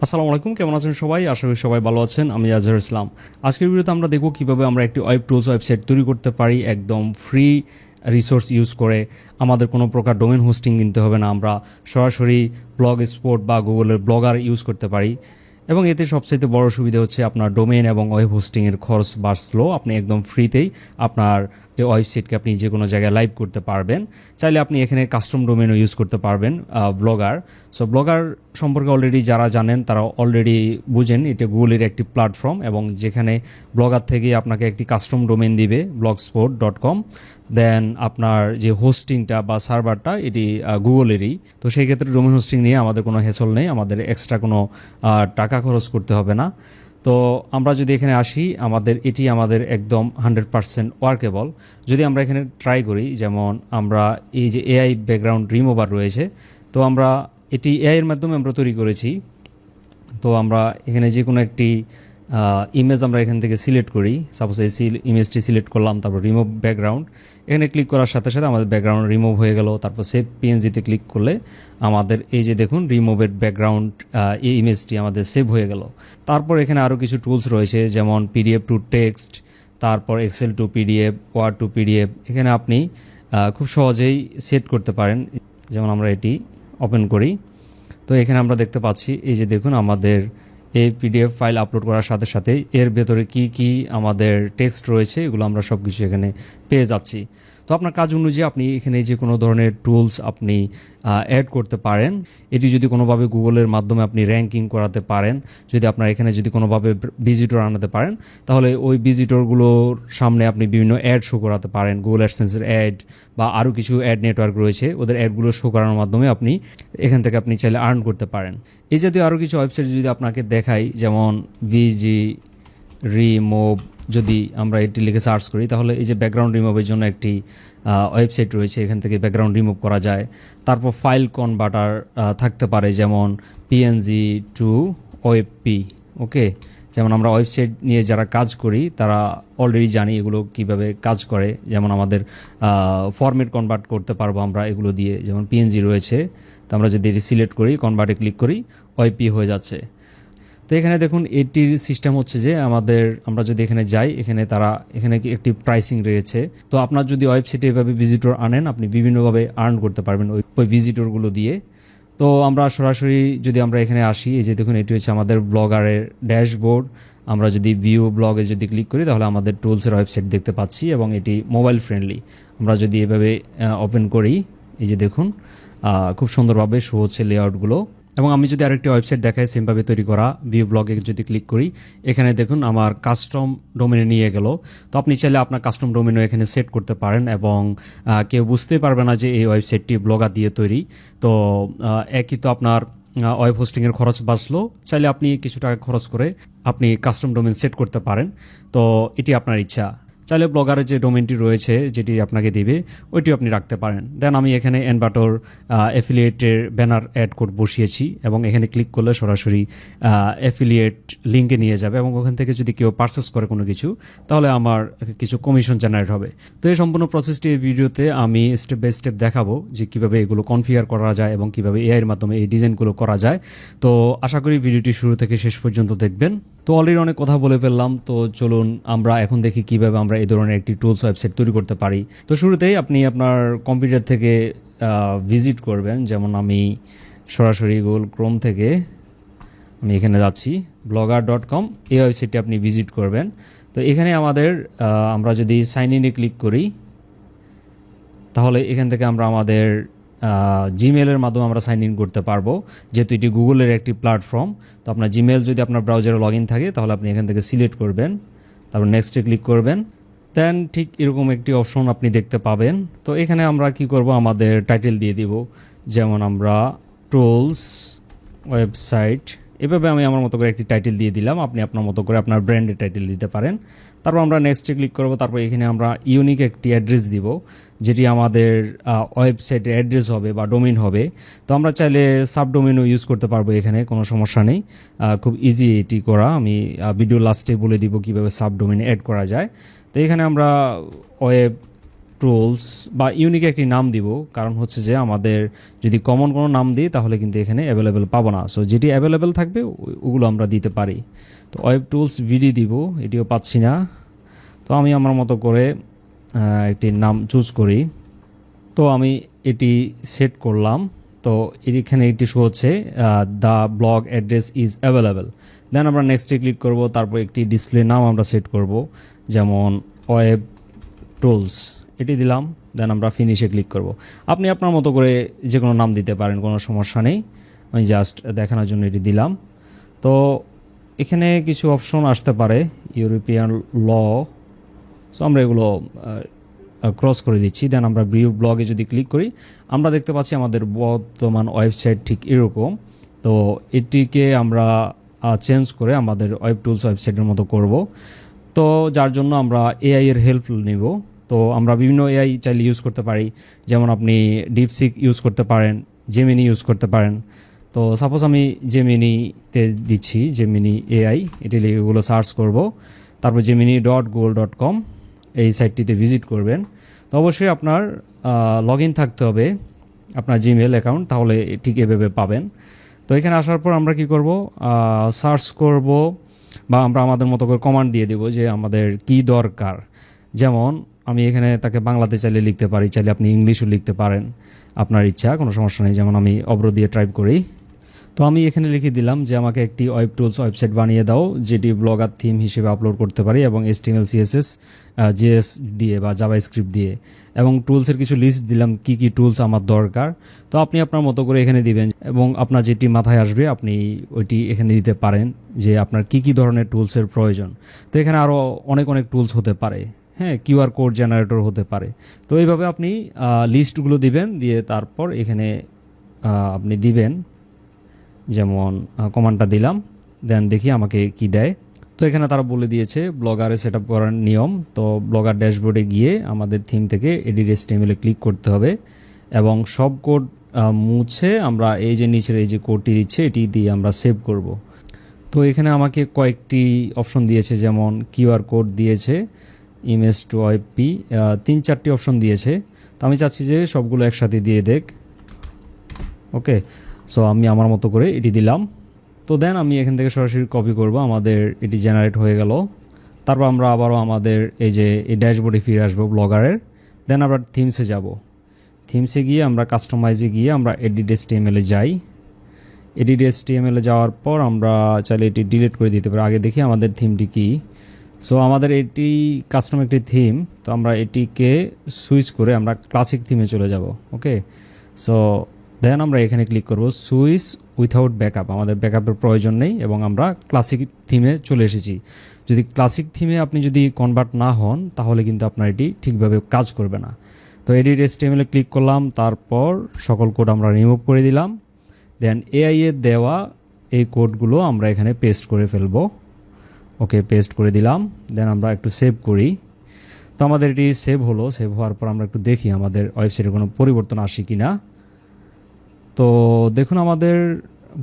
আসসালামু আলাইকুম, কেমন আছেন সবাই? আশা করি সবাই ভালো আছেন। আমি আজহার ইসলাম। আজকের ভিডিওতে আমরা দেখব কিভাবে আমরা একটি ওয়েব টুলস ওয়েবসাইট তৈরি করতে পারি একদম ফ্রি রিসোর্স ইউজ করে। আমাদের কোনো প্রকার ডোমেন হোস্টিং কিনতে হবে না, আমরা সরাসরি ব্লগ স্পট বা গুগলের ব্লগার ইউজ করতে পারি। এবং এতে সবচাইতে বড় সুবিধা হচ্ছে আপনার ডোমেন এবং ওয়েব হোস্টিংয়ের খরচ বাঁচলো। আপনি একদম ফ্রিতেই আপনার এই ওয়েবসাইটকে আপনি যে কোনো জায়গায় লাইভ করতে পারবেন। চাইলে আপনি এখানে কাস্টম ডোমেনও ইউজ করতে পারবেন ব্লগার। সো ব্লগার সম্পর্কে অলরেডি যারা জানেন তারা অলরেডি বুঝেন এটা গুগলের একটি প্ল্যাটফর্ম, এবং যেখানে ব্লগার থেকে আপনাকে একটি কাস্টম ডোমেন দিবে blogspot.com। দেন আপনার যে হোস্টিংটা বা সার্ভারটা এটি গুগলেরই। তো সেই ক্ষেত্রে ডোমেন হোস্টিং নিয়ে আমাদের কোনো হেসল নেই, আমাদের এক্সট্রা কোনো টাকা খরচ করতে হবে না। তো আমরা যদি এখানে আসি, আমাদের একদম 100% ওয়ার্কেবল। যদি আমরা এখানে ট্রাই করি, যেমন আমরা এই যে এআই ব্যাকগ্রাউন্ড রিমুভার রয়েছে, তো আমরা এটি এআই এর মাধ্যমে আমরা তৈরি করেছি। তো আমরা এখানে যে কোনো একটি ইমেজ আমরা এখান থেকে সিলেক্ট করি। সাপোজ এই ইমেজটি সিলেক্ট করলাম, তারপর রিমুভ ব্যাকগ্রাউন্ড, এখানে ক্লিক করার সাথে সাথে আমাদের ব্যাকগ্রাউন্ড রিমুভ হয়ে গেল। তারপর সেভ পিএনজিতে ক্লিক করলে আমাদের এই যে দেখুন রিমুভেড ব্যাকগ্রাউন্ড, এই ইমেজটি আমাদের সেভ হয়ে গেল। তারপর এখানে আরও কিছু টুলস রয়েছে, যেমন পিডিএফ টু টেক্সট, তারপর Excel to PDF, Word to PDF. এখানে আপনি খুব সহজেই সেট করতে পারেন। যেমন আমরা এটি ওপেন করি, তো এখানে আমরা দেখতে পাচ্ছি এই যে দেখুন আমাদের এই পিডিএফ ফাইল আপলোড করার সাথে সাথে এর ভেতরে কি কি আমাদের টেক্সট রয়েছে এগুলো আমরা সব কিছু এখানে পেয়ে যাচ্ছি। তো আপনার কাজ অনুযায়ী আপনি এখানে যে কোনো ধরনের টুলস আপনি অ্যাড করতে পারেন। এটি যদি কোনোভাবে গুগলের মাধ্যমে আপনি র্যাঙ্কিং করাতে পারেন, যদি আপনার এখানে যদি কোনোভাবে ভিজিটর আনাতে পারেন, তাহলে ওই ভিজিটরগুলোর সামনে আপনি বিভিন্ন অ্যাড শো করাতে পারেন। গুগল অ্যাডসেন্সের অ্যাড বা আরও কিছু অ্যাড নেটওয়ার্ক রয়েছে, ওদের অ্যাডগুলো শো করানোর মাধ্যমে আপনি এখান থেকে আপনি চাইলে আর্ন করতে পারেন। এই জাতীয় আরও কিছু ওয়েবসাইট যদি আপনাকে দেখাই, যেমন ভিজি রিমুভ, যদি আমরা এটি লিখে সার্চ করি, তাহলে এই যে ব্যাকগ্রাউন্ড রিমুভের জন্য একটি ওয়েবসাইট রয়েছে, এখান থেকে ব্যাকগ্রাউন্ড রিমুভ করা যায়। তারপর ফাইল কনভার্টার থাকতে পারে, যেমন পিএনজি টু ওয়েবপি। ওকে, যেমন আমরা ওয়েবসাইট নিয়ে যারা কাজ করি তারা অলরেডি জানি এগুলো কিভাবে কাজ করে। যেমন আমাদের ফরম্যাট কনভার্ট করতে পারবো আমরা এগুলো দিয়ে, যেমন পিএনজি রয়েছে। তো আমরা যদি এটি সিলেক্ট করি, কনভার্টে ক্লিক করি, ওয়েবপি হয়ে যাচ্ছে। তো এখানে দেখুন এটির সিস্টেম হচ্ছে যে আমরা যদি এখানে যাই, এখানে একটি প্রাইসিং রয়েছে। তো আপনার যদি ওয়েবসাইটে এভাবে ভিজিটর আনেন, আপনি বিভিন্নভাবে আর্ন করতে পারবেন ওই ভিজিটরগুলো দিয়ে। তো আমরা সরাসরি যদি আমরা এখানে আসি, এই যে দেখুন এটি হচ্ছে আমাদের ব্লগারের ড্যাশবোর্ড। আমরা যদি ভিউ ব্লগে যদি ক্লিক করি, তাহলে আমাদের টুলসের ওয়েবসাইট দেখতে পাচ্ছি, এবং এটি মোবাইল ফ্রেন্ডলি। আমরা যদি এভাবে ওপেন করি, এই যে দেখুন খুব সুন্দরভাবে শো হচ্ছে লেআউটগুলো। এবং আমি যদি আরেকটি ওয়েবসাইট দেখাই সেমভাবে তৈরি করা, ভিউ ব্লগে যদি ক্লিক করি, এখানে দেখুন আমার কাস্টম ডোমেনে নিয়ে গেল। তো আপনি চাইলে আপনার কাস্টম ডোমেনও এখানে সেট করতে পারেন, এবং কেউ বুঝতেই পারবে না যে এই ওয়েবসাইটটি ব্লগার দিয়ে তৈরি। তো একই তো আপনার ওয়েব হোস্টিংয়ের খরচ বাঁচলো। চাইলে আপনি কিছু টাকা খরচ করে আপনি কাস্টম ডোমেন সেট করতে পারেন। তো এটি আপনার ইচ্ছা। চাইলে ব্লগারের যে ডোমেনটি রয়েছে যেটি আপনাকে দিবে ওইটি আপনি রাখতে পারেন। দেন আমি এখানে এনবাটোর অ্যাফিলিয়েটের ব্যানার অ্যাড কোড বসিয়েছি, এবং এখানে ক্লিক করলে সরাসরি অ্যাফিলিয়েট লিঙ্কে নিয়ে যাবে, এবং ওখান থেকে যদি কেউ পারচেস করে কোনো কিছু, তাহলে আমার কিছু কমিশন জেনারেট হবে। তো এই সম্পূর্ণ প্রসেসটি এই ভিডিওতে আমি স্টেপ বাই স্টেপ দেখাবো যে কীভাবে এগুলো কনফিগার করা যায় এবং কীভাবে এআইয়ের মাধ্যমে এই ডিজাইনগুলো করা যায়। তো আশা করি ভিডিওটি শুরু থেকে শেষ পর্যন্ত দেখবেন। তো অলরেডি অনেক কথা বলে ফেললাম, তো চলুন আমরা এখন দেখি কীভাবে আমরা এই ধরনের একটি টুলস ওয়েবসাইট তৈরি করতে পারি। তো শুরুতেই আপনি আপনার কম্পিউটার থেকে ভিজিট করবেন। যেমন আমি সরাসরি গুগল ক্রোম থেকে আমি এখানে যাচ্ছি, blogger.com, এই ওয়েবসাইটটি আপনি ভিজিট করবেন। তো এখানে আমরা যদি সাইন ইনে ক্লিক করি, তাহলে এখান থেকে আমরা আমাদের জিমেলের মাধ্যমে আমরা সাইন ইন করতে পারবো, যেহেতু এটি গুগলের একটি প্ল্যাটফর্ম। তো আপনার জিমেল যদি আপনার ব্রাউজারে লগ ইন থাকে, তাহলে আপনি এখান থেকে সিলেক্ট করবেন, তারপর নেক্সটে ক্লিক করবেন। দেন ঠিক এরকম একটি অপশন আপনি দেখতে পাবেন। তো এখানে আমরা কি করব, আমাদের টাইটেল দিয়ে দিব, যেমন আমরা টুলস ওয়েবসাইট, এভাবে আমি আমার মতো করে একটি টাইটেল দিয়ে দিলাম। আপনি আপনার মতো করে আপনার ব্র্যান্ডের টাইটেল দিতে পারেন। তারপর আমরা নেক্সটে ক্লিক করব। তারপর এখানে আমরা ইউনিক একটি অ্যাড্রেস দিব, যেটি আমাদের ওয়েবসাইটের অ্যাড্রেস হবে বা ডোমেইন হবে। তো আমরা চাইলে সাবডোমেইনও ইউজ করতে পারবো, এখানে কোনো সমস্যা নেই, খুব ইজি এটি করা। আমি ভিডিও লাস্টে বলে দিব কীভাবে সাবডোমেইন অ্যাড করা যায়। তো এখানে আমরা ওয়েব টুলস বা ইউনিক একটি নাম দিব, কারণ হচ্ছে যে আমাদের যদি কমন কোনো নাম দিই তাহলে কিন্তু এখানে অ্যাভেলেবেল পাবো না। সো যেটি অ্যাভেলেবেল থাকবে ওগুলো আমরা দিতে পারি। তো ওয়েব টুলস ভিডি দিব, এটিও পাচ্ছি না। তো আমি আমার মতো করে একটি নাম চুজ করি। তো আমি এটি সেট করলাম। তো এখানে এটি শো হচ্ছে the blog address is available. Then আমরা নেক্সটে ক্লিক করব, তারপর একটি ডিসপ্লে নাম আমরা সেট করব, যেমন ওয়েব টুলস এটি দিলাম। দেন আমরা ফিনিশে ক্লিক করব। আপনি আপনার মতো করে যে কোনো নাম দিতে পারেন, কোনো সমস্যা নেই। আমি জাস্ট দেখানোর জন্য এটি দিলাম। তো এখানে কিছু অপশন আসতে পারে, ইউরোপিয়ান ল, সো আমরা এগুলো ক্রস করে দিচ্ছি। দেন আমরা ভিউ ব্লগে যদি ক্লিক করি, আমরা দেখতে পাচ্ছি আমাদের বর্তমান ওয়েবসাইট ঠিক এরকম। তো এটিকে আমরা চেঞ্জ করে আমাদের ওয়েব টুলস ওয়েবসাইটের মতো করব। তো যার জন্য আমরা এআই এর হেল্প নিব। তো আমরা বিভিন্ন এআই চাইলে ইউজ করতে পারি, যেমন আপনি ডিপসিক ইউজ করতে পারেন, জেমিনি ইউজ করতে পারেন। তো সাপোজ আমি জেমিনিতে দিচ্ছি, জেমিনি এআই, এটি এগুলো সার্চ করব। তারপর gemini.google.com এই সাইটটিতে ভিজিট করবেন। তো অবশ্যই আপনার লগ ইন থাকতে হবে, আপনার জিমেল অ্যাকাউন্ট, তাহলে ঠিক এভাবে পাবেন। তো এখানে আসার পর আমরা কি করব, সার্চ করব বা আমরা আমাদের মতো করে কমান্ড দিয়ে দেব যে আমাদের কি দরকার। যেমন আমি এখানে তাকে বাংলাতে চাইলে লিখতে পারি, চাইলে আপনি ইংলিশও লিখতে পারেন, আপনার ইচ্ছা, কোনো সমস্যা নেই। যেমন আমি অব্র দিয়ে টাইপ করি। তো আমি এখানে লিখে দিলাম যে আমাকে একটি ওয়েব টুলস ওয়েবসাইট বানিয়ে দাও, যেটি ব্লগার থিম হিসেবে আপলোড করতে পারি এবং HTML CSS JS দিয়ে বা জাভাস্ক্রিপ্ট দিয়ে, এবং টুলসের কিছু লিস্ট দিলাম কি কি টুলস আমার দরকার। তো আপনি আপনার মতো করে এখানে দিবেন এবং আপনার যেটি মাথায় আসবে আপনি ওইটি এখানে দিতে পারেন যে আপনার কি কি ধরনের টুলসের প্রয়োজন। তো এখানে আরও অনেক অনেক টুলস হতে পারে, হ্যাঁ, QR কোড জেনারেটর হতে পারে। তো এইভাবে আপনি লিস্টগুলো দিবেন, দিয়ে তারপর এখানে আপনি দিবেন, যেমন কমান্ডটা দিলাম। দেন দেখি আমাকে কি দেয়। তো এখানে তারা বলে দিয়েছে ব্লগারে সেট আপ করার নিয়ম। তো ব্লগার ড্যাশবোর্ডে গিয়ে আমাদের থিম থেকে এডিট HTML এ ক্লিক করতে হবে এবং সব কোড মুছে আমরা এই যে নিচের এই যে কোডটি দিচ্ছে এটি দিয়ে আমরা সেভ করব। তো এখানে আমাকে কয়েকটি অপশন দিয়েছে, যেমন QR কোড দিয়েছে, ইমেজ টু ওয়েবপি, 3-4টি অপশন দিয়েছে। তো আমি চাচ্ছি যে সবগুলো একসাথে দিয়ে দেখ। ওকে, সো আমি আমার মতো করে এটি দিলাম। তো দেন আমি এখান থেকে সরাসরি কপি করব, আমাদের এটি জেনারেট হয়ে গেল। তারপর আমরা আবারও আমাদের এই যে এই ড্যাশবোর্ডে ফিরে আসবো ব্লগারের। দেন আমরা থিমসে যাব। থিমসে গিয়ে আমরা কাস্টমাইজে গিয়ে আমরা এডিট HTML এ যাই। এডিট HTML এ যাওয়ার পর আমরা চাইলে এটি ডিলিট করে দিতে পারি। আগে দেখি আমাদের থিমটি কী। সো আমাদের এটি কাস্টম একটি থিম। তো আমরা এটিকে সুইচ করে আমরা ক্লাসিক থিমে চলে যাব। ওকে, সো দেন আমরা এখানে ক্লিক করব সুইচ উইথাউট ব্যাকআপ, আমাদের ব্যাকআপের প্রয়োজন নেই এবং আমরা ক্লাসিক থিমে চলে এসেছি। যদি ক্লাসিক থিমে আপনি যদি কনভার্ট না হন তাহলে কিন্তু আপনার এটি ঠিকভাবে কাজ করবে না। তো এডিট HTML এ ক্লিক করলাম, তারপর সকল কোড আমরা রিমুভ করে দিলাম। দেন এআই এর দেওয়া এই কোডগুলো আমরা এখানে পেস্ট করে ফেলবো। ওকে, পেস্ট করে দিলাম। দেন আমরা একটু সেভ করি। তো আমাদের এটি সেভ হলো। সেভ হওয়ার পর আমরা একটু দেখি আমাদের ওয়েবসাইটে কোনো পরিবর্তন আসে কি না। তো দেখুন আমাদের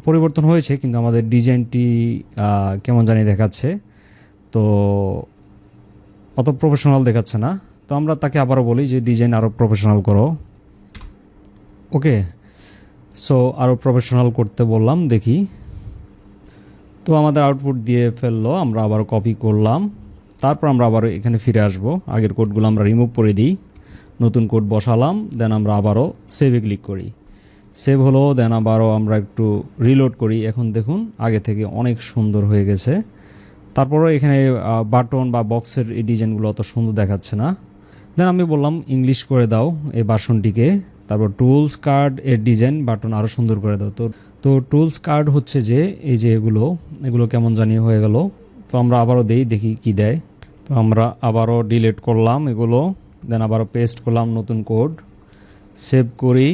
পরিবর্তন হয়েছে, কিন্তু আমাদের ডিজাইনটি কেমন জানি দেখাচ্ছে, তো অত প্রফেশনাল দেখাচ্ছে না। তো আমরা তাকে আবারও বলি যে ডিজাইন আরও প্রফেশনাল করো। ওকে, সো আরও প্রফেশনাল করতে বললাম, দেখি। তো আমাদের আউটপুট দিয়ে ফেললো। আমরা আবার কপি করলাম, তারপর আমরা আবার এখানে ফিরে আসব। আগের কোডগুলো আমরা রিমুভ করে দিই, নতুন কোড বসালাম। দেন আমরা আবারও সেভে ক্লিক করি। সেভ হলো। দেন আবারও আমরা একটু রিলোড করি। এখন দেখুন আগে থেকে অনেক সুন্দর হয়ে গেছে। তারপরও এখানে বাটন বা বক্সের এই ডিজাইনগুলো অত সুন্দর দেখাচ্ছে না। দেন আমি বললাম ইংলিশ করে দাও এই ভার্সনটিকে। তারপর টুলস কার্ড এর ডিজাইন বাটন আরও সুন্দর করে দাও। তো টুলস কার্ড হচ্ছে যে এই যে এগুলো কেমন জানি হয়ে গেল। তো আমরা আবারও দেখি কি দেয়। তো আমরা আবারও ডিলিট করলাম এগুলো। দেন আবারও পেস্ট করলাম নতুন কোড, সেভ করি।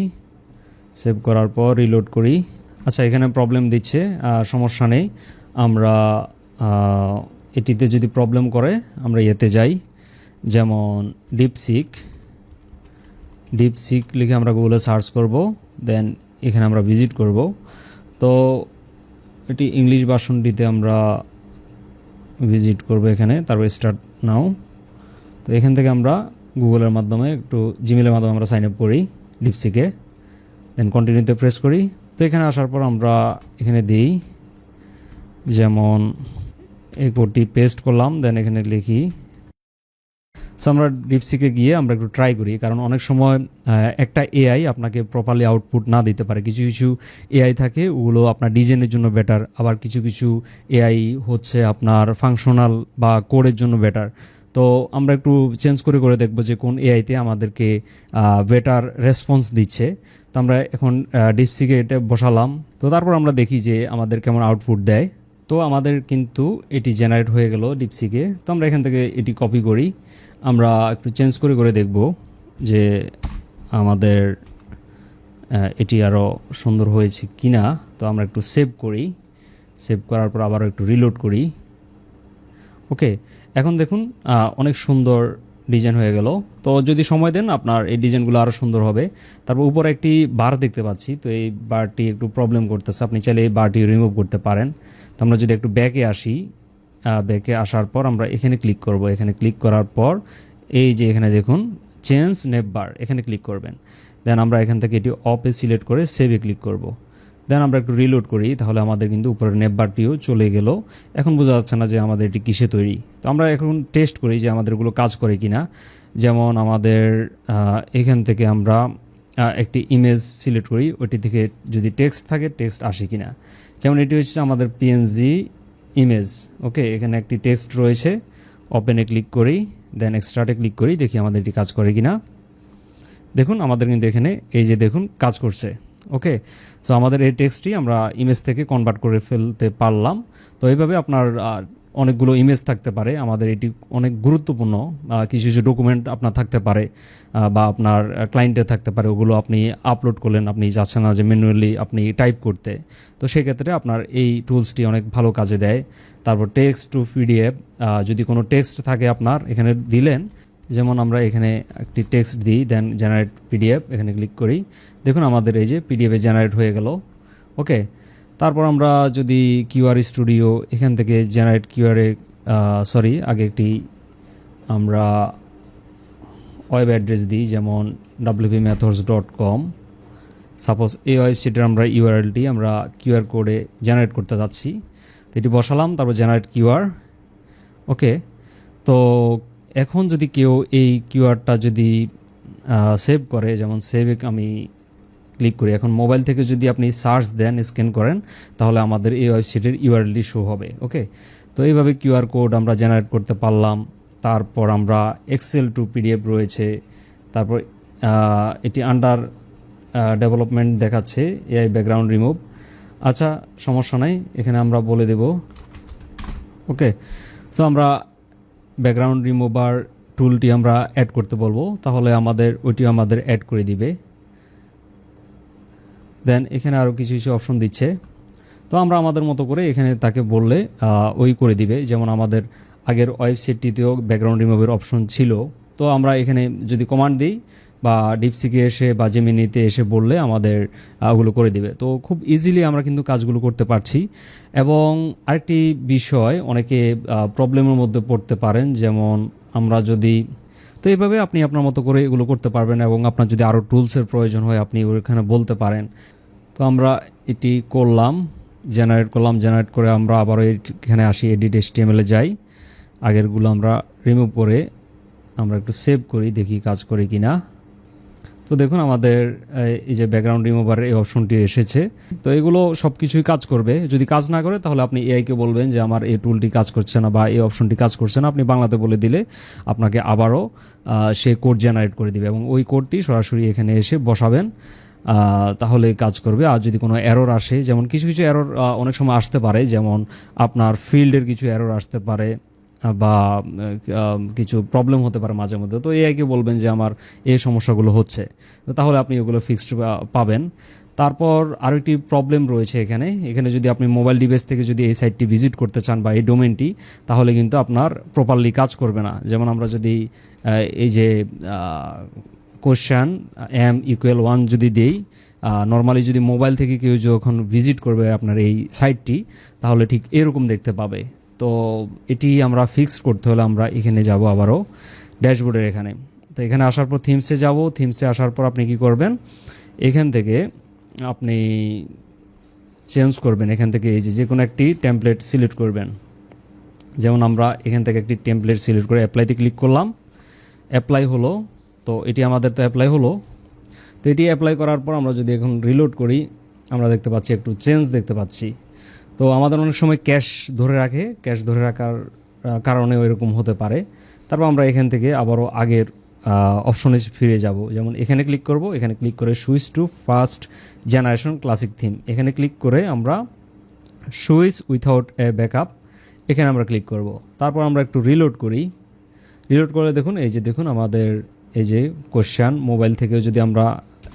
সেভ করার পর রিলোড করি। আচ্ছা, এখানে প্রবলেম দিচ্ছে, সমস্যা নেই। আমরা এটিতে যদি প্রবলেম করে আমরা এতে যাই, যেমন ডিপসিক লিখে আমরা গুগলে সার্চ করব। দেন এখানে আমরা ভিজিট করব। তো এটি ইংলিশ ভার্সনটিতে আমরা ভিজিট করব এখানে, তারপর স্টার্ট নাও। তো এখান থেকে আমরা গুগলের মাধ্যমে একটু জিমেলের মাধ্যমে আমরা সাইন আপ করি ডিপসিকে, দেন কন্টিনিউতে প্রেস করি। তো এখানে আসার পর আমরা এখানে দিই, যেমন এই কোডটি পেস্ট করলাম, দেন এখানে লিখি। সো আমরা ডিপসিকে গিয়ে আমরা একটু ট্রাই করি, কারণ অনেক সময় একটা এআই আপনাকে প্রপারলি আউটপুট না দিতে পারে। কিছু কিছু এআই থাকে ওগুলো আপনার ডিজাইনের জন্য বেটার, আবার কিছু কিছু এআই হচ্ছে আপনার ফাংশনাল বা কোডের জন্য বেটার। তো আমরা একটু চেঞ্জ করে করে দেখবো যে কোন এআইতে আমাদেরকে বেটার রেসপন্স দিচ্ছে। তো আমরা এখন ডিপসিকে এটা বসালাম, তো তারপর আমরা দেখি যে আমাদের কেমন আউটপুট দেয়। তো আমাদের কিন্তু এটি জেনারেট হয়ে গেল ডিপসিকে। তো আমরা এখান থেকে এটি কপি করি, আমরা একটু চেঞ্জ করে করে দেখব যে আমাদের এটি আরও সুন্দর হয়েছে কি না। তো আমরা একটু সেভ করি, সেভ করার পর আবারও একটু রিলোড করি। ওকে, এখন দেখুন অনেক সুন্দর ডিজাইন হয়ে গেল। তো যদি সময় দেন আপনার এই ডিজাইনগুলো আরও সুন্দর হবে। তারপর উপরে একটি বার দেখতে পাচ্ছি, তো এই বারটি একটু প্রবলেম করতেছে, আপনি চাইলে এই বারটি রিমুভ করতে পারেন। তো আমরা যদি একটু ব্যাকে আসি, ব্যাকে আসার পর আমরা এখানে ক্লিক করব। এখানে ক্লিক করার পর এই যে এখানে দেখুন চেঞ্জ নেভ বার, এখানে ক্লিক করবেন। দেন আমরা এখান থেকে এটি অফে সিলেক্ট করে সেভে ক্লিক করব। দেন আমরা একটু রিলোড করি, তাহলে আমাদের কিন্তু উপরের নেভ বারটিও চলে গেল। এখন বোঝা যাচ্ছে না যে আমাদের এটি কিসে তৈরি। তো আমরা এখন টেস্ট করি যে আমাদের এগুলো কাজ করে কিনা। যেমন আমাদের এখান থেকে আমরা একটি ইমেজ সিলেক্ট করি, ওইটি থেকে যদি টেক্সট থাকে টেক্সট আসে কিনা। যেমন এটি হচ্ছে আমাদের পিএনজি ইমেজ। ওকে, এখানে একটি টেক্সট রয়েছে, ওপেনে ক্লিক করি, দেন এক্সট্রাটে ক্লিক করি, দেখি আমাদের এটি কাজ করে কিনা। দেখুন আমাদের কিন্তু এখানে এই যে দেখুন কাজ করছে। ওকে, সো আমাদের এই টেক্সটটি আমরা ইমেজ থেকে কনভার্ট করে ফেলতে পারলাম। তো এইভাবে আপনার অনেকগুলো ইমেজ থাকতে পারে, আমাদের এটি অনেক গুরুত্বপূর্ণ। কিছু কিছু ডকুমেন্ট আপনার থাকতে পারে বা আপনার ক্লায়েন্টের থাকতে পারে, ওগুলো আপনি আপলোড করলেন, আপনি যাচ্ছেন না যে ম্যানুয়ালি আপনি টাইপ করতে। তো সেক্ষেত্রে আপনার এই টুলসটি অনেক ভালো কাজে দেয়। তারপর টেক্সট টু পিডিএফ, যদি কোনো টেক্সট থাকে আপনার এখানে দিলেন, যেমন আমরা এখানে একটি টেক্সট দিই, দেন জেনারেট পিডিএফ, এখানে ক্লিক করি। দেখুন আমাদের এই যে পিডিএফে জেনারেট হয়ে গেল। ওকে, তারপর আমরা যদি কিউআর স্টুডিও এখান থেকে জেনারেট কিউআরে আগে একটি আমরা ওয়েব অ্যাড্রেস দিই, যেমন wpmethods.com। সাপোজ এই ওয়েবসাইটের আমরা ইউআরএলটি আমরা কিউআর কোডে জেনারেট করতে যাচ্ছি। তো এটি বসালাম, তারপর জেনারেট কিউআর। ওকে, তো এখন যদি কেউ এই কিউআরটা যদি সেভ করে, যেমন সেভে আমি ক্লিক করি, এখন মোবাইল থেকে যদি আপনি সার্চ দেন, স্ক্যান করেন, তাহলে আমাদের এই ওয়েবসাইটের ইউআরএলটি শো হবে। ওকে, তো এইভাবে কিউআর কোড আমরা জেনারেট করতে পারলাম। তারপর আমরা এক্সেল টু পিডিএফ রয়েছে, তারপর এটি আন্ডার ডেভেলপমেন্ট দেখাচ্ছে, এআই ব্যাকগ্রাউন্ড রিমুভ। আচ্ছা, সমস্যা নাই, এখানে আমরা বলে দেব। ওকে, সো আমরা ব্যাকগ্রাউন্ড রিমুভার টুলটি আমরা অ্যাড করতে বলবো, তাহলে ওইটি আমাদের অ্যাড করে দিবে। দেন এখানে আরও কিছু কিছু অপশন দিচ্ছে, তো আমরা আমাদের মতো করে এখানে তাকে বললে ওই করে দিবে। যেমন আমাদের আগের ওয়েবসাইটটিতেও ব্যাকগ্রাউন্ড রিমুভের অপশন ছিল, তো আমরা এখানে যদি কমান্ড দিই বা ডিপসিকে এসে বা জেমিনিতে এসে বললে আমাদের ওগুলো করে দিবে। তো খুব ইজিলি আমরা কিন্তু কাজগুলো করতে পারছি। এবং আরেকটি বিষয়, অনেকে প্রবলেমের মধ্যে পড়তে পারেন, যেমন আমরা যদি, তো এইভাবে আপনি আপনার মতো করে এগুলো করতে পারবেন। এবং আপনার যদি আরও টুলসের প্রয়োজন হয় আপনি ওইখানে বলতে পারেন। তো আমরা এটি করলাম, জেনারেট করলাম, জেনারেট করে আমরা আবারও এখানে আসি, এডিট HTML-এ যাই, আগেরগুলো আমরা রিমুভ করে আমরা একটু সেভ করি, দেখি কাজ করে কি না। তো দেখুন আমাদের এই যে ব্যাকগ্রাউন্ড রিমুভার এই অপশনটি এসেছে। তো এগুলো সব কিছুই কাজ করবে। যদি কাজ না করে তাহলে আপনি এআইকে বলবেন যে আমার এই টুলটি কাজ করছে না বা এই অপশনটি কাজ করছে না, আপনি বাংলাতে বলে দিলে আপনাকে আবারও সে কোড জেনারেট করে দিবে এবং ওই কোডটি সরাসরি এখানে এসে বসাবেন, তাহলে কাজ করবে। আর যদি কোনো এরর আসে, যেমন কিছু কিছু এরর অনেক সময় আসতে পারে, যেমন আপনার ফিল্ডের কিছু এরর আসতে পারে বা কিছু প্রবলেম হতে পারে মাঝে মধ্যে, তো এআইকে বলবেন যে আমার এই সমস্যাগুলো হচ্ছে, তো তাহলে আপনি ওগুলো ফিক্সড পাবেন। তারপর আরও একটি প্রবলেম রয়েছে এখানে যদি আপনি মোবাইল ডিভাইস থেকে যদি এই সাইটটি ভিজিট করতে চান বা এই ডোমেনটি, তাহলে কিন্তু আপনার প্রপারলি কাজ করবে না। যেমন আমরা যদি এই যে কোশ্চেন m=1 যদি দিই, নর্মালি যদি মোবাইল থেকে কেউ যখন ভিজিট করবে আপনার এই সাইটটি, তাহলে ঠিক এরকম দেখতে পাবে। তো এটি আমরা ফিক্সড করতে হলে আমরা এখানে যাব আবারও ড্যাশবোর্ডের এখানে। তো এখানে আসার পর থিমসে যাব, থিমসে আসার পর আপনি কি করবেন, এখান থেকে আপনি চেঞ্জ করবেন, এখান থেকে এই যে কোনো একটি টেমপ্লেট সিলেক্ট করবেন। যেমন আমরা এখান থেকে একটি টেমপ্লেট সিলেক্ট করে অ্যাপ্লাইতে ক্লিক করলাম, অ্যাপ্লাই হলো। তো এটি আমাদের তো অ্যাপ্লাই হলো। তো এটি অ্যাপ্লাই করার পর আমরা যদি এখন রিলোড করি, আমরা দেখতে পাচ্ছি একটু চেঞ্জ দেখতে পাচ্ছি। তো আমাদের অনেক সময় ক্যাশ ধরে রাখে, ক্যাশ ধরে রাখার কারণেও এরকম হতে পারে। তারপর আমরা এখান থেকে আবারও আগের অপশনে ফিরে যাব। যেমন এখানে ক্লিক করব, এখানে ক্লিক করে switch to first generation classic theme, এখানে ক্লিক করে আমরা সুইচ উইথাউট এ ব্যাকআপ এখানে আমরা ক্লিক করব। তারপর আমরা একটু রিলোড করি, রিলোড করে দেখুন এই যে দেখুন আমাদের এই যে কোশ্চেন মোবাইল থেকেও যদি আমরা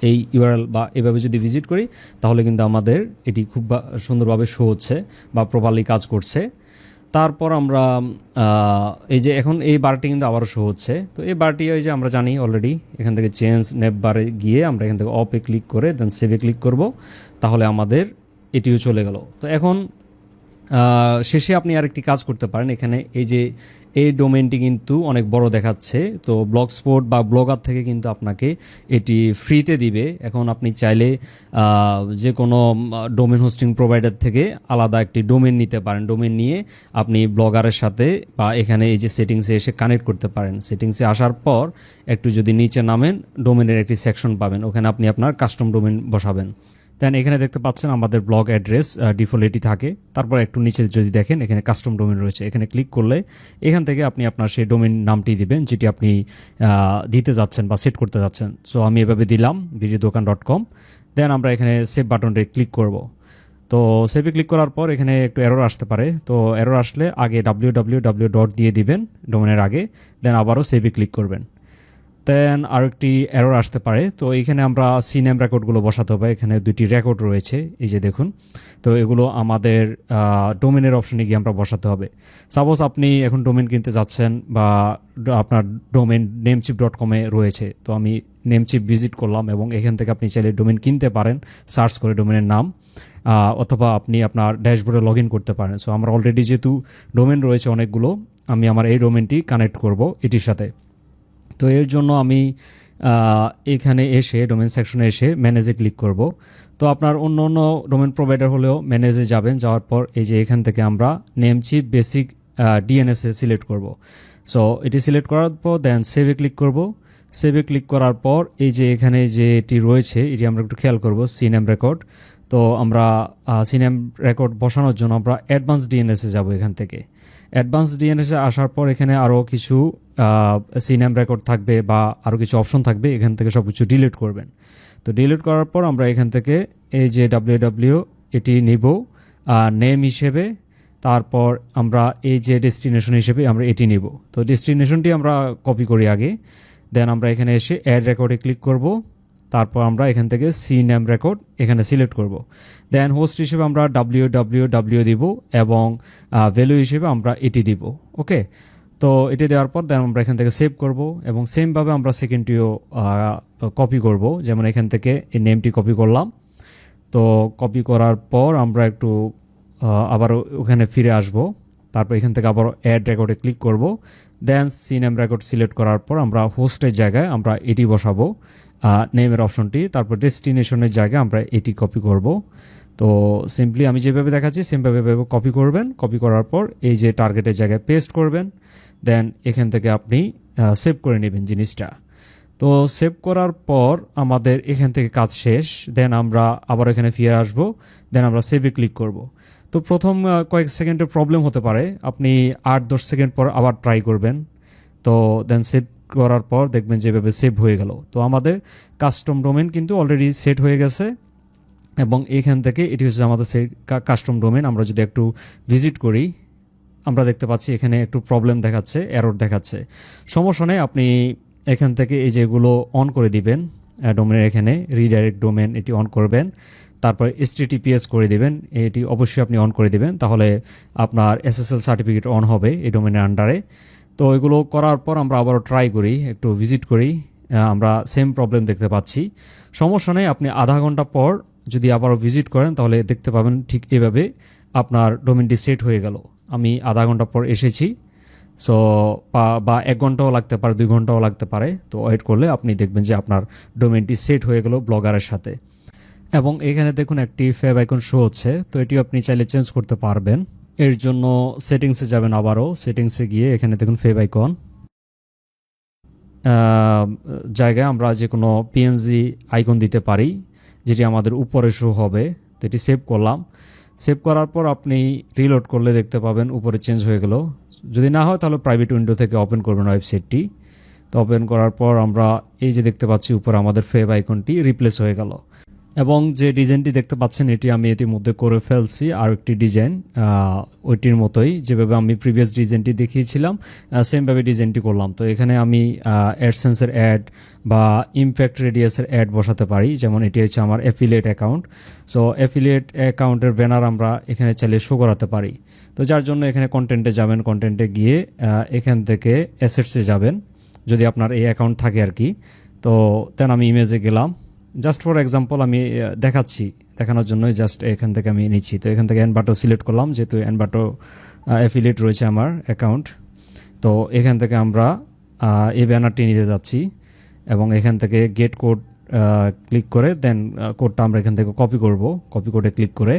এই ইউআরএল বা এভাবে যদি ভিজিট করি তাহলে কিন্তু আমাদের এটি খুব সুন্দরভাবে শো হচ্ছে বা প্রপারলি কাজ করছে। তারপর আমরা এই যে এখন এই বারটি কিন্তু আবারও শো হচ্ছে। তো এই বারটি ওই যে আমরা জানি অলরেডি, এখান থেকে চেঞ্জ নেপ বারে গিয়ে আমরা এখান থেকে অপে ক্লিক করে দেন সেভে ক্লিক করব, তাহলে আমাদের এটিও চলে গেল। তো এখন শেষে আপনি আরেকটি কাজ করতে পারেন, এখানে এই যে এই ডোমেনটি কিন্তু অনেক বড় দেখাচ্ছে, তো ব্লগস্পট বা ব্লগার থেকে কিন্তু আপনাকে এটি ফ্রিতে দিবে। এখন আপনি চাইলে যে কোনো ডোমেন হোস্টিং প্রোভাইডার থেকে আলাদা একটি ডোমেন নিতে পারেন, ডোমেন নিয়ে আপনি ব্লগারের সাথে বা এখানে এই যে সেটিংসে এসে কানেক্ট করতে পারেন। সেটিংসে আসার পর একটু যদি নিচে নামেন ডোমেনের একটি সেকশন পাবেন, ওখানে আপনি আপনার কাস্টম ডোমেন বসাবেন। দেন এখানে দেখতে পাচ্ছেন আমাদের ব্লগ অ্যাড্রেস ডিফল্ট এটি থাকে। তারপর একটু নিচে যদি দেখেন এখানে কাস্টম ডোমেন রয়েছে, এখানে ক্লিক করলে এখান থেকে আপনি আপনার সেই ডোমেন নামটি দিবেন যেটি আপনি দিতে যাচ্ছেন বা সেট করতে যাচ্ছেন। সো আমি এভাবে দিলাম videodokan.com। দেন আমরা এখানে সেভ বাটনটি ক্লিক করব। তো সেভে ক্লিক করার পর এখানে একটু এরর আসতে পারে, তো এরর আসলে আগে www দিয়ে দিবেন ডোমেনের আগে, দেন আবারও সেভে ক্লিক করবেন। দেন আরেকটি এরর আসতে পারে, তো এইখানে আমরা সিনেম রেকর্ডগুলো বসাতে হবে। এখানে দুইটি রেকর্ড রয়েছে এই যে দেখুন, তো এগুলো আমাদের ডোমেনের অপশনে গিয়ে আমরা বসাতে হবে। সাপোজ আপনি এখন ডোমেন কিনতে যাচ্ছেন বা আপনার ডোমেন namecheap.com-এ রয়েছে, তো আমি নেমচিপ ভিজিট করলাম এবং এখান থেকে আপনি চাইলে ডোমেন কিনতে পারেন সার্চ করে ডোমেনের নাম, অথবা আপনি আপনার ড্যাশবোর্ডে লগ ইন করতে পারেন। সো আমার অলরেডি যেহেতু ডোমেন রয়েছে অনেকগুলো, আমি আমার এই ডোমেনটি কানেক্ট করব এটির সাথে। তো এর জন্য আমি এখানে এসে ডোমেন সেকশনে এসে ম্যানেজে ক্লিক করব। তো আপনার অন্য অন্য ডোমেন প্রোভাইডার হলেও ম্যানেজে যাবেন, যাওয়ার পর এই যে এখান থেকে আমরা নেমচিপ বেসিক ডিএনএসএ সিলেক্ট করব। সো এটি সিলেক্ট করার পর দেন সেভে ক্লিক করব। সেভে ক্লিক করার পর এই যে এখানে যে এটি রয়েছে এটি আমরা একটু খেয়াল করব, সিনেম রেকর্ড। তো আমরা সিনেম রেকর্ড বসানোর জন্য আমরা অ্যাডভান্স ডিএনএসে যাব। এখান থেকে অ্যাডভান্স ডিএনএসে আসার পর এখানে আরও কিছু সিনেম রেকর্ড থাকবে বা আরও কিছু অপশন থাকবে, এখান থেকে সব কিছু ডিলিট করবেন। তো ডিলিট করার পর আমরা এখান থেকে এই যে www এটি নিব নেম হিসেবে, তারপর আমরা এই যে ডেস্টিনেশন হিসেবে আমরা এটি নিব। তো ডেস্টিনেশনটি আমরা কপি করি আগে, দেন আমরা এখানে এসে অ্যাড রেকর্ডে ক্লিক করব। তারপর আমরা এখান থেকে সি নেম রেকর্ড এখানে সিলেক্ট করব। দেন হোস্ট হিসেবে আমরা www দিব এবং ভ্যালু হিসেবে আমরা এটি দিব। ওকে, তো এটি দেওয়ার পর দেন আমরা এখান থেকে সেভ করব এবং সেমভাবে আমরা সেকেন্ডটিও কপি করব। যেমন এখান থেকে এই নেমটি কপি করলাম। তো কপি করার পর আমরা একটু আবার ওখানে ফিরে আসব। তারপর এখান থেকে আবার অ্যাড রেকর্ডে ক্লিক করব। দেন সি নেম রেকর্ড সিলেক্ট করার পর আমরা হোস্টের জায়গায় আমরা এটি বসাবো নেমের অপশনটি, তারপর ডেস্টিনেশনের জায়গায় আমরা এটি কপি করব। তো সিম্পলি আমি যেভাবে দেখাচ্ছি সেমভাবে কপি করবেন। কপি করার পর এই যে টার্গেটের জায়গায় পেস্ট করবেন, দেন এখান থেকে আপনি সেভ করে নেবেন জিনিসটা। তো সেভ করার পর আমাদের এখান থেকে কাজ শেষ। দেন আমরা আবার এখানে ফিরে আসব, দেন আমরা সেভে ক্লিক করব। তো প্রথম কয়েক সেকেন্ডের প্রবলেম হতে পারে, আপনি 8-10 সেকেন্ড পর আবার ট্রাই করবেন। তো দেন সেভ করার পর দেখবেন যেভাবে সেভ হয়ে গেল। তো আমাদের কাস্টম ডোমেন কিন্তু অলরেডি সেট হয়ে গেছে এবং এখান থেকে এটি হচ্ছে আমাদের সেট কাস্টম ডোমেন। আমরা যদি একটু ভিজিট করি আমরা দেখতে পাচ্ছি এখানে একটু প্রবলেম দেখাচ্ছে, এরর দেখাচ্ছে। সমস্যা নেই, আপনি এখান থেকে এই যেগুলো অন করে দিবেন ডোমেনের এখানে রিডাইরেক্ট ডোমেন এটি অন করবেন, তারপর HTTPS করে দিবেন, এটি অবশ্যই আপনি অন করে দিবেন, তাহলে আপনার SSL সার্টিফিকেট অন হবে এই ডোমেনের আন্ডারে। তো এগুলো করার পর আমরা আবারও ট্রাই করি, একটু ভিজিট করি, আমরা সেম প্রবলেম দেখতে পাচ্ছি। সমস্যা নেই, আপনি আধা ঘন্টা পর যদি আবারও ভিজিট করেন তাহলে দেখতে পাবেন ঠিক এভাবে আপনার ডোমেনটি সেট হয়ে গেল। আমি আধা ঘন্টা পর এসেছি, সো বা 1 ঘন্টাও লাগতে পারে, 2 ঘন্টাও লাগতে পারে। তো ওয়েট করলে আপনি দেখবেন যে আপনার ডোমেনটি সেট হয়ে গেল ব্লগারের সাথে। এবং এখানে দেখুন একটি ফেভ আইকন শো হচ্ছে, তো এটিও আপনি চাইলে চেঞ্জ করতে পারবেন। এর জন্য সেটিংসে যাবেন, আবারও সেটিংসে গিয়ে এখানে দেখুন ফেভ আইকন জায়গায় আমরা যে কোনো পিএনজি আইকন দিতে পারি, যেটি আমাদের উপরে শো হবে। তো এটি সেভ করলাম। সেভ করার পর আপনি রিলোড করলে দেখতে পাবেন উপরে চেঞ্জ হয়ে গেল। যদি না হয় তাহলে প্রাইভেট উইন্ডো থেকে ওপেন করবেন ওয়েবসাইটটি। তো ওপেন করার পর আমরা এই যে দেখতে পাচ্ছি উপরে আমাদের ফেভ আইকনটি রিপ্লেস হয়ে গেল। এবং যে ডিজাইনটি দেখতে পাচ্ছেন এটি আমি ইতিমধ্যে করে ফেলছি, আর একটি ডিজাইন ওইটির মতোই, যেভাবে আমি প্রিভিয়াস ডিজাইনটি দেখিয়েছিলাম সেমভাবে ডিজাইনটি করলাম। তো এখানে আমি অ্যাডসেন্সের অ্যাড বা ইমপ্যাক্ট রেডিয়াসের অ্যাড বসাতে পারি, যেমন এটি হচ্ছে আমার অ্যাফিলিয়েট অ্যাকাউন্ট। সো অ্যাফিলিয়েট অ্যাকাউন্টের ব্যানার আমরা এখানে চাইলে শো করাতে পারি। তো যার জন্য এখানে কন্টেন্টে যাবেন, কন্টেন্টে গিয়ে এখান থেকে অ্যাসেটসে যাবেন যদি আপনার এই অ্যাকাউন্ট থাকে আর কি। তো দেন আমি ইমেজে গেলাম, জাস্ট ফর এক্সাম্পল আমি দেখানোর জন্যই জাস্ট এখান থেকে আমি নিচ্ছি। তো এখান থেকে এনবাটো সিলেক্ট করলাম, যেহেতু এনবাটো অ্যাফিলিয়েট রয়েছে আমার অ্যাকাউন্ট। তো এখান থেকে আমরা এই ব্যানারটি নিতে যাচ্ছি এবং এখান থেকে গেট কোড ক্লিক করে দেন কোডটা আমরা এখান থেকে কপি করব। কপি কোডে ক্লিক করে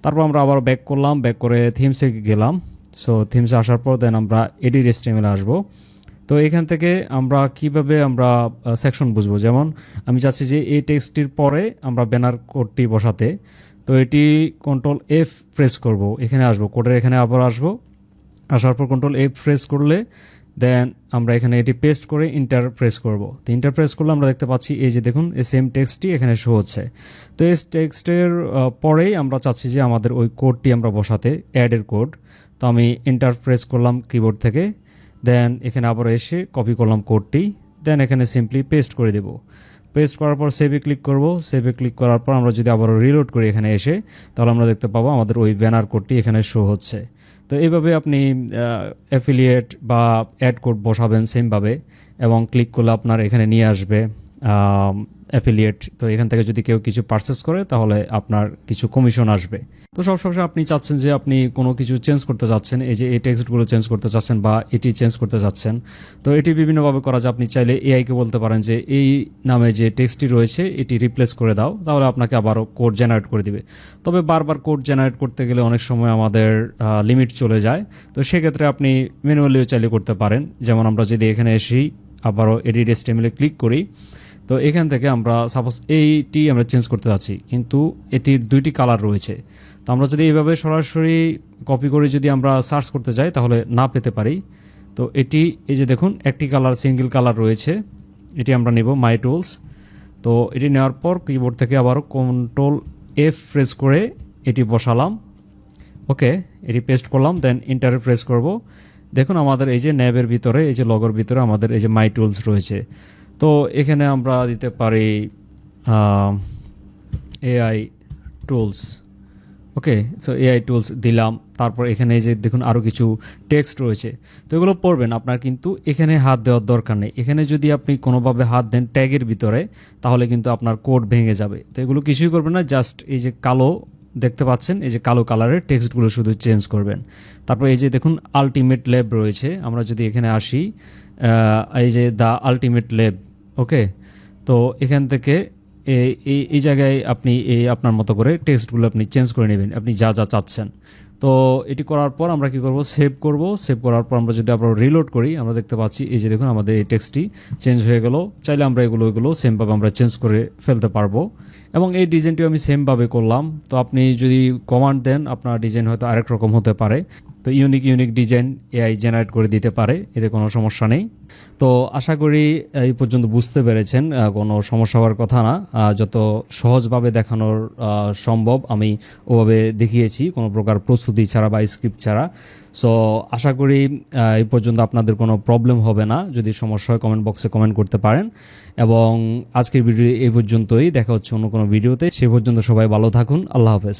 তারপর আমরা আবার ব্যাক করলাম, ব্যাক করে থিমসে গেলাম। সো থিমসে আসার পর দেন আমরা এডিট HTML আসবো। তো এখান থেকে আমরা কিভাবে আমরা সেকশন বুঝবো, যেমন আমি চাচ্ছি যে এই টেক্সটটির পরে আমরা ব্যানার কোডটি বসাতে। তো এটি কন্ট্রোল F প্রেস করব, এখানে আসবো, কোডের এখানে আবার আসবো। আসার পর কন্ট্রোল F প্রেস করলে দেন আমরা এখানে এটি পেস্ট করে ইন্টার প্রেস করব। তো ইন্টার প্রেস করলে আমরা দেখতে পাচ্ছি এই যে দেখুন এই সেম টেক্সটটি এখানে শো হচ্ছে। তো এই টেক্সটের পরেই আমরা চাচ্ছি যে আমাদের ওই কোডটি আমরা বসাতে, অ্যাডের কোড। তো আমি ইন্টার প্রেস করলাম কিবোর্ড থেকে, দেন এখানে আবার এসে কপি করলাম কোডটি, দেন এখানে সিম্পলি পেস্ট করে দেব। পেস্ট করার পর সেভে ক্লিক করব। সেভে ক্লিক করার পর আমরা যদি আবার রিলোড করি এখানে এসে, তাহলে আমরা দেখতে পাবো আমাদের ওই ব্যানার কোডটি এখানে শো হচ্ছে। তো এইভাবে আপনি অ্যাফিলিয়েট বা অ্যাড কোড বসাবেন সেমভাবে, এবং ক্লিক করলে আপনার এখানে নিয়ে আসবে অ্যাফিলিয়েট। তো এখান থেকে যদি কেউ কিছু পারচেস করে তাহলে আপনার কিছু কমিশন আসবে। তো সবসময় আপনি চাচ্ছেন যে আপনি কোনো কিছু চেঞ্জ করতে চাচ্ছেন, এই যে এই টেক্সটগুলো চেঞ্জ করতে চাচ্ছেন বা এটি চেঞ্জ করতে চাচ্ছেন। তো এটি বিভিন্নভাবে করা যায়। আপনি চাইলে এআইকে বলতে পারেন যে এই নামে যে টেক্সটটি রয়েছে এটি রিপ্লেস করে দাও, তাহলে আপনাকে আবারও কোড জেনারেট করে দিবে। তবে বারবার কোড জেনারেট করতে গেলে অনেক সময় আমাদের লিমিট চলে যায়। তো সেক্ষেত্রে আপনি ম্যানুয়ালিও চাইলে করতে পারেন। যেমন আমরা যদি এখানে এসি আবারও এডিট HTML ক্লিক করি, তো এখান থেকে আমরা সাপোজ এইটি আমরা চেঞ্জ করতে যাচ্ছি, কিন্তু এটির দুইটি কালার রয়েছে। তো আমরা যদি এইভাবে সরাসরি কপি করে যদি আমরা সার্চ করতে যাই তাহলে না পেতে পারি। তো এটি এই যে দেখুন একটি কালার, সিঙ্গেল কালার রয়েছে, এটি আমরা নেব মাই টুলস। তো এটি নেওয়ার পর কিবোর্ড থেকে আবারও কন্ট্রোল F প্রেস করে এটি বসালাম। ওকে, এটি পেস্ট করলাম, দেন ইন্টারে প্রেস করব। দেখুন আমাদের এই যে ন্যাবের ভিতরে, এই যে লগোর ভিতরে আমাদের এই যে মাই টুলস রয়েছে। তো এখানে আমরা দিতে পারি AI টুলস। ওকে, সো AI টুলস দিলাম। তারপর এখানে এই যে দেখুন আরও কিছু টেক্সট রয়েছে। তো এগুলো পড়বেন, আপনার কিন্তু এখানে হাত দেওয়ার দরকার নেই। এখানে যদি আপনি কোনোভাবে হাত দেন ট্যাগের ভিতরে, তাহলে কিন্তু আপনার কোড ভেঙে যাবে। তো এগুলো কিছুই করবেন না, জাস্ট এই যে কালো দেখতে পাচ্ছেন এই যে কালো কালারের টেক্সটগুলো শুধু চেঞ্জ করবেন। তারপর এই যে দেখুন আলটিমেট ল্যাব রয়েছে, আমরা যদি এখানে আসি এই যে দ্য আলটিমেট ল্যাব। ওকে, তো এখান থেকে এই জায়গায় আপনি আপনার মতো করে টেক্সটগুলো আপনি চেঞ্জ করে নেবেন, আপনি যা যা চাচ্ছেন। তো এটি করার পর আমরা কি করব, সেভ করব। সেভ করার পর আমরা যদি আবার রিলোড করি, আমরা দেখতে পাচ্ছি এই যে দেখুন আমাদের এই টেক্সটটি চেঞ্জ হয়ে গেল। চাইলে আমরা এগুলো সেমভাবে আমরা চেঞ্জ করে ফেলতে পারবো। এবং এই ডিজাইনটিও আমি সেমভাবে করলাম। তো আপনি যদি কমান্ড দেন আপনার ডিজাইন হয়তো আরেক রকম হতে পারে। তো ইউনিক ডিজাইন AI জেনারেট করে দিতে পারে, এতে কোনো সমস্যা নেই। তো আশা করি এই পর্যন্ত বুঝতে পেরেছেন, কোনো সমস্যা হওয়ার কথা না। যত সহজভাবে দেখানোর সম্ভব আমি ওভাবে দেখিয়েছি, কোনো প্রকার প্রস্তুতি ছাড়া বা স্ক্রিপ্ট ছাড়া। সো আশা করি এই পর্যন্ত আপনাদের কোনো প্রবলেম হবে না। যদি সমস্যা হয় কমেন্ট বক্সে কমেন্ট করতে পারেন। এবং আজকের ভিডিও এই পর্যন্তই, দেখা হচ্ছে অন্য কোনো ভিডিওতে। সে পর্যন্ত সবাই ভালো থাকুন, আল্লাহ হাফেজ।